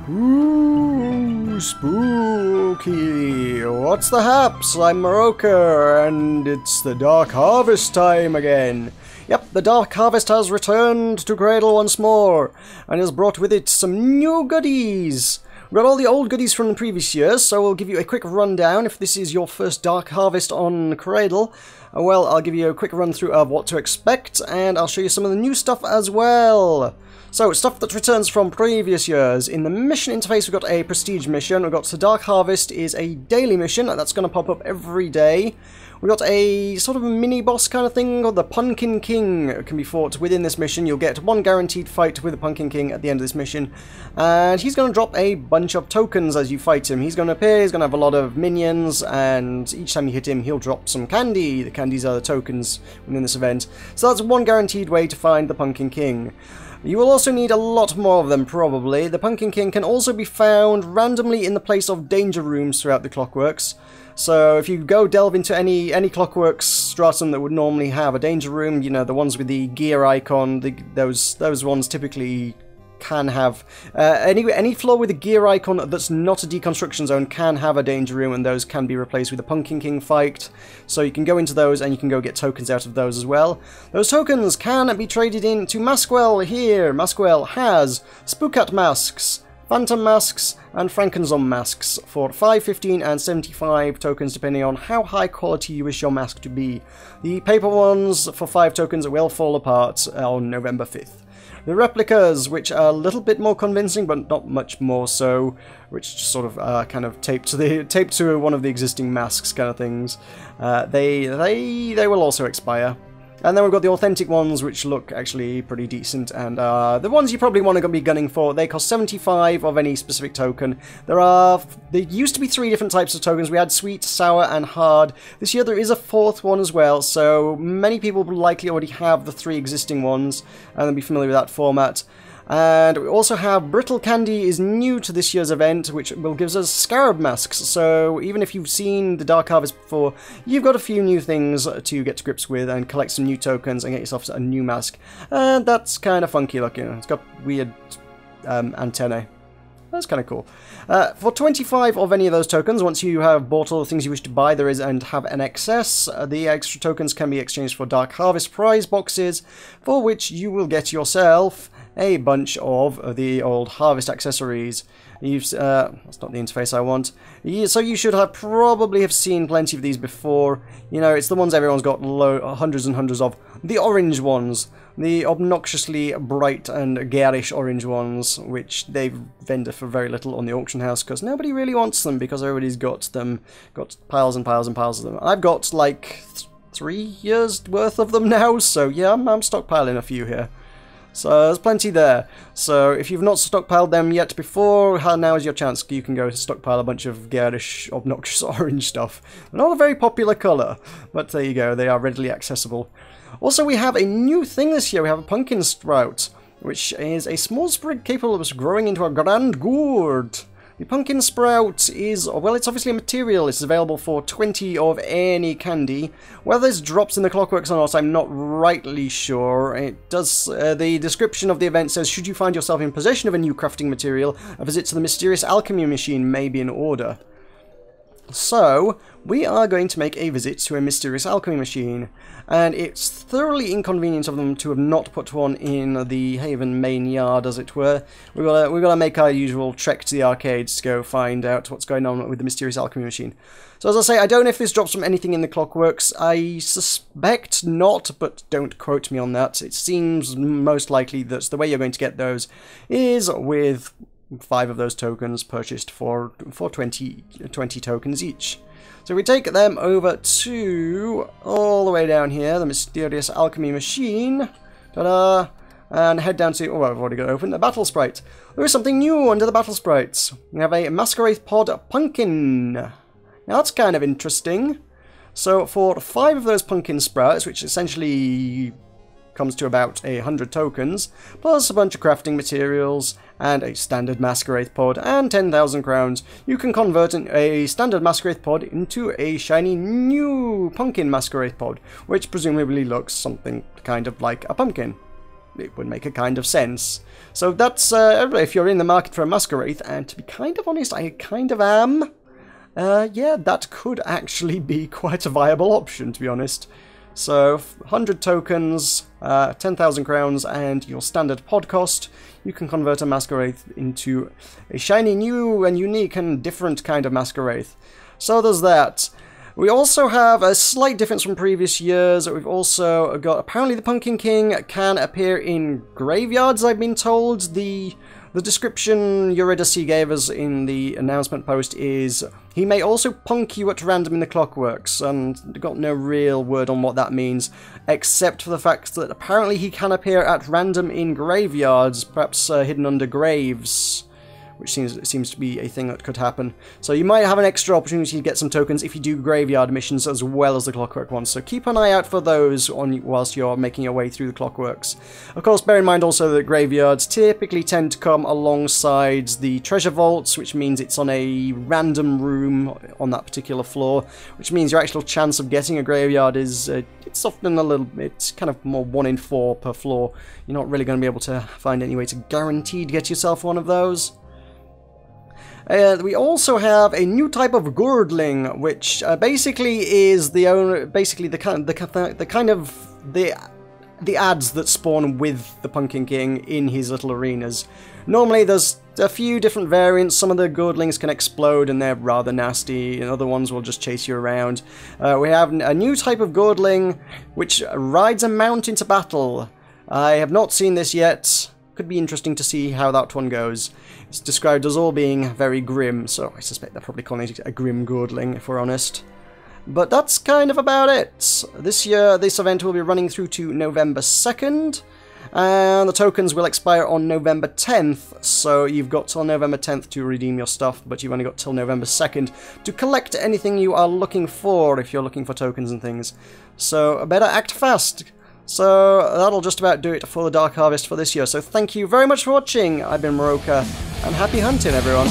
Ooh, spooky. What's the haps? I'm Moroka, and it's the Dark Harvest time again. Yep, the Dark Harvest has returned to Cradle once more, and has brought with it some new goodies. We've got all the old goodies from the previous years, so we'll give you a quick rundown. If this is your first Dark Harvest on Cradle, well, I'll give you a quick run through of what to expect, and I'll show you some of the new stuff as well. So, stuff that returns from previous years. In the mission interface, we've got a prestige mission. We've got the Dark Harvest is a daily mission, and that's going to pop up every day. We've got a sort of a mini-boss kind of thing called the Pumpkin King. It can be fought within this mission. You'll get one guaranteed fight with the Pumpkin King at the end of this mission. And he's going to drop a bunch of tokens as you fight him. He's going to appear, he's going to have a lot of minions, and each time you hit him, he'll drop some candy. The candies are the tokens within this event. So that's one guaranteed way to find the Pumpkin King. You will also need a lot more of them, probably. The Pumpkin King can also be found randomly in the place of danger rooms throughout the Clockworks. So if you go delve into any Clockworks stratum that would normally have a danger room, you know, the ones with the gear icon, those ones typically can have any floor with a gear icon that's not a deconstruction zone can have a danger room, and those can be replaced with a Pumpkin King fight. So you can go into those and you can go get tokens out of those as well. Those tokens can be traded into Masquerade here. Masquerade has Spookat masks, Phantom masks, and Frankenzombie masks for 5, 15, and 75 tokens, depending on how high quality you wish your mask to be. The paper ones for 5 tokens will fall apart on November 5th. The replicas, which are a little bit more convincing, but not much more so, which just sort of kind of taped to one of the existing masks kind of things, they will also expire. And then we've got the authentic ones, which look actually pretty decent, and the ones you probably want to be gunning for. They cost 75 of any specific token. There used to be 3 different types of tokens. We had sweet, sour, and hard. This year there is a 4th one as well, so many people will likely already have the 3 existing ones, and they'll be familiar with that format. And we also have Brittle Candy is new to this year's event, which will give us Scarab masks. So even if you've seen the Dark Harvest before, you've got a few new things to get to grips with and collect some new tokens and get yourself a new mask. And that's kind of funky looking. It's got weird antennae. That's kind of cool. For 25 of any of those tokens, once you have bought all the things you wish to buy and have an excess, the extra tokens can be exchanged for Dark Harvest prize boxes, for which you will get yourself a bunch of the old Harvest accessories. That's not the interface I want. So you should probably have seen plenty of these before. You know, it's the ones everyone's got hundreds and hundreds of. The orange ones. The obnoxiously bright and garish orange ones, which they vendor for very little on the auction house because nobody really wants them because everybody's got them. Got piles and piles and piles of them. I've got like 3 years worth of them now, so yeah, I'm stockpiling a few here. So there's plenty there. So if you've not stockpiled them yet before, now is your chance. You can go stockpile a bunch of garish, obnoxious orange stuff. Not a very popular colour, but there you go, they are readily accessible. Also, we have a new thing this year. We have a pumpkin sprout, which is a small sprig capable of growing into a grand gourd. The pumpkin sprout is, well, it's obviously a material. It's available for 20 of any candy. Whether this drops in the Clockworks or not, I'm not rightly sure. It does. The description of the event says, should you find yourself in possession of a new crafting material, a visit to the mysterious alchemy machine may be in order. So, we are going to make a visit to a mysterious alchemy machine, and it's thoroughly inconvenient of them to have not put one in the Haven main yard, as it were. We've got to make our usual trek to the arcades to go find out what's going on with the mysterious alchemy machine. So as I say, I don't know if this drops from anything in the Clockworks. I suspect not, but don't quote me on that. It seems most likely that the way you're going to get those is with 5 of those tokens purchased for 20 tokens each. So we take them over to all the way down here, the mysterious alchemy machine. Ta-da! And head down to, oh, I've already got it open, the battle sprite. There is something new under the battle sprites. We have a Masquerade Pod pumpkin. Now that's kind of interesting. So for 5 of those pumpkin sprouts, which essentially comes to about 100 tokens, plus a bunch of crafting materials, and a standard Masquerade Pod, and 10,000 crowns, you can convert a standard Masquerade Pod into a shiny new pumpkin Masquerade Pod, which presumably looks something kind of like a pumpkin. it would make a kind of sense. So that's, if you're in the market for a Masquerade, and to be kind of honest, I kind of am, yeah, that could actually be quite a viable option, to be honest. So, 100 tokens, 10,000 crowns, and your standard pod cost, you can convert a Masquerade into a shiny, new, and unique and different kind of Masquerade. So there's that. We also have a slight difference from previous years. We've also got, apparently the Pumpkin King can appear in graveyards, I've been told. The description Eurydice gave us in the announcement post is he may also punk you at random in the clockworks, and got no real word on what that means, except for the fact that apparently he can appear at random in graveyards, perhaps hidden under graves, which seems to be a thing that could happen. So you might have an extra opportunity to get some tokens if you do graveyard missions as well as the clockwork ones. So keep an eye out for those whilst you're making your way through the clockworks. Of course, bear in mind also that graveyards typically tend to come alongside the treasure vaults, which means it's on a random room on that particular floor, which means your actual chance of getting a graveyard is it's often a little bit kind of more 1 in 4 per floor. You're not really going to be able to find any way to guaranteed get yourself one of those. We also have a new type of Gordling, which basically is the ads that spawn with the Pumpkin King in his little arenas. Normally there's a few different variants. Some of the Gordlings can explode and they're rather nasty, and other ones will just chase you around. We have a new type of Gordling which rides a mount into battle. I have not seen this yet. Could be interesting to see how that one goes. It's described as all being very grim, so I suspect they're probably calling it a grim Gordling, if we're honest. But that's kind of about it. This year, this event will be running through to November 2nd, and the tokens will expire on November 10th, so you've got till November 10th to redeem your stuff, but you've only got till November 2nd to collect anything you are looking for, if you're looking for tokens and things. So, better act fast. So that'll just about do it for the Dark Harvest for this year. So thank you very much for watching. I've been Maroka, and happy hunting, everyone.